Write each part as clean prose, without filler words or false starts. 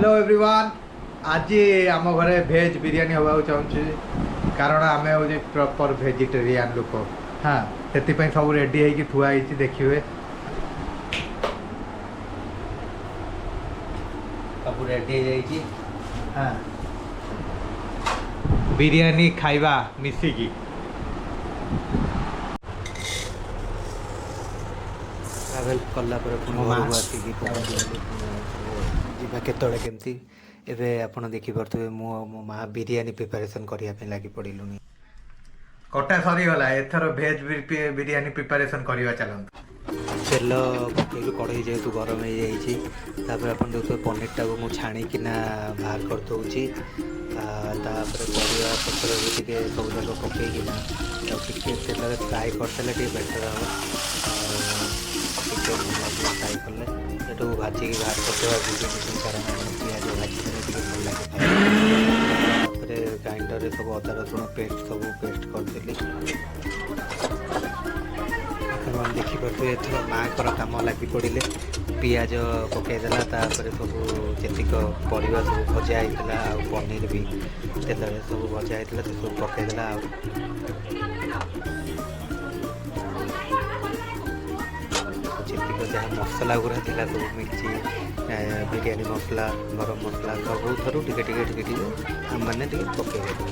Hello everyone आज आम घरे भेज बिरियानी हवा चाहूँ कारण आम हूँ प्रॉपर वेजिटेरियन लोक हाँ से सब रेडी होगी थुआई देखिए सब रेडी हो हाँ बिरियानी खाइबा मिसिकी ट्रावेल कला केतले केमती एबे आपण देखि परथबे मो माँ बिरियानी प्रिपरेशन करिया पे लागी पड़िलुनी कटा सरी गला एथर भेज बिरियानी प्रिपरेशन करिवा चलंत तेल पकेलु कढ़ई जेहेतु गरम हो जाइए तापर अपन देखो पनीर टाको मु छाणी किना बाहर कर दउची तापर परिवा पत्र भी टिके सब जाक पकेकिना टिके तेल फ्राई करदेले टिके बेटर हम फ्राई कले सेटू भाजी बाहर करदेवा कारण पियाज भाजी टिके भल लगे ग्राइंडर सब अदा रसुण पेस्ट सब पेस्ट करदेली देखिपे एथर माँ कर कम लगी पड़े पियाज पकईदेला सब जीक परिवा सब भजा होता आ पनीर भी तेल सब भजा होता सब पकईदेला जीक जहाँ मसला गुरा था सब मिर्ची बिरियानी मसला गरम मसला सब थरू टे आम मैंने पकईदेलु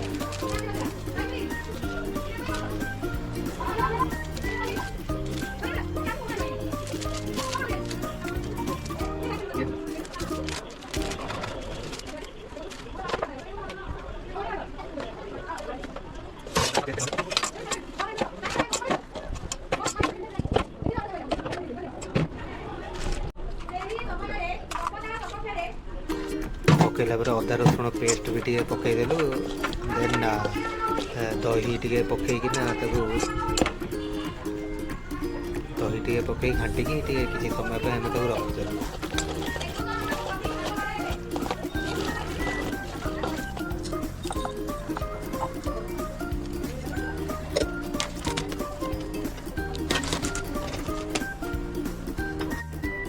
पकईला अदा रसुण पेस्ट भी टे पकईदेलु देन दही टे पकईकिना दही टे पकई घाटिकी किसी समय पर आम रखिदेलु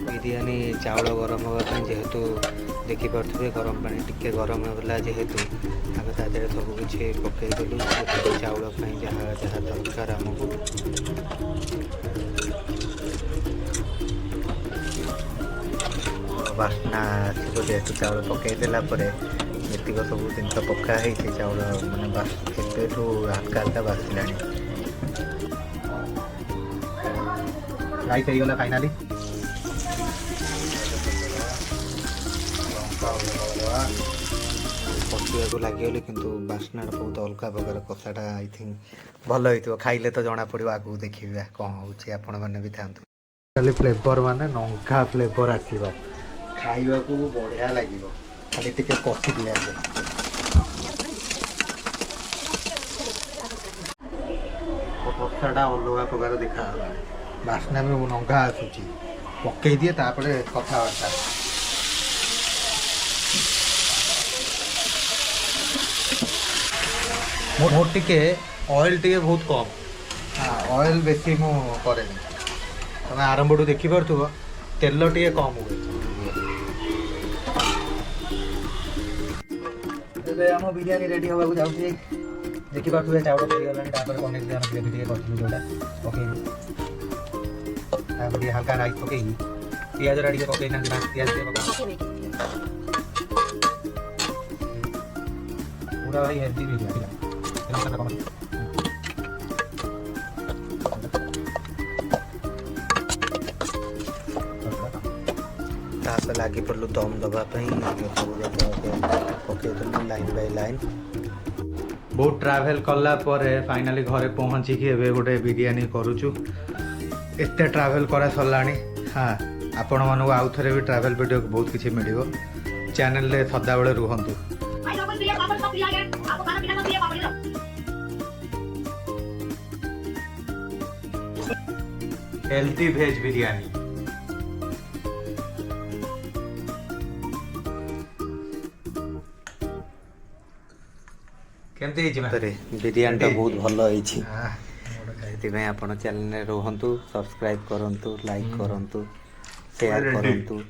बिरियानी चाउल गरम होगा जेहेतु देखिपे गरम पानी टिके गरम होगा जेहेतु आगे सब किसी पकईदेलु चाउल जहाँ जहाँ दरकार आमको बास्ना आसो जेहेतु चाउल पकईदेला जीक सब जिन पकाई चाउल मैंने हल्का हल्का बासिला राइट होगा फाइनाली पकड़ा लगे कि बास्ना बहुत अलग प्रकार कषाटा आई थिंक भल हो खाइले तो जना पड़ो आगू देखिए कौन होपन मैंने भी था फ्लेवर मान नंगा फ्लेवर आसो खाइबा को बढ़िया लगे खाली टे कषि दिया कषाटा अलग प्रकार देखा बास्ना भी नंगा आसूची पकई दिए कथबार्ता मोर टिके ऑयल टिके बहुत कम हाँ ऑयल बेसी मु करे तुम आरंभ देखिपु तेल टिके कम हुए आम बिरियानी रेडी होगा जाऊँगी देखिपे चाउल पकईगला पनीर ग्रेवी टे पकई हल्का राइस पकई पियाज टे पकईना पियाज पूरा भाई हेल्दी बिरियानी लगी पड़लु दम दवाई पकईदेलु लाइन बाय लाइन बहुत ट्रावेल कला फाइनाली घरे पहुँचिकी एवं गोटे बिरियानी करुचु एते ट्रावेल करा सरला हाँ आपण मानक आउ थे भी ट्रावेल वीडियो बहुत किसी मिल चैनल रे सदा बेले रुहतु हेल्दी भेज बिरियानी बिरियानी बहुत भल होती आप चैनल रुहतु सब्सक्राइब करूँ लाइक करूँ शेयर करूँ।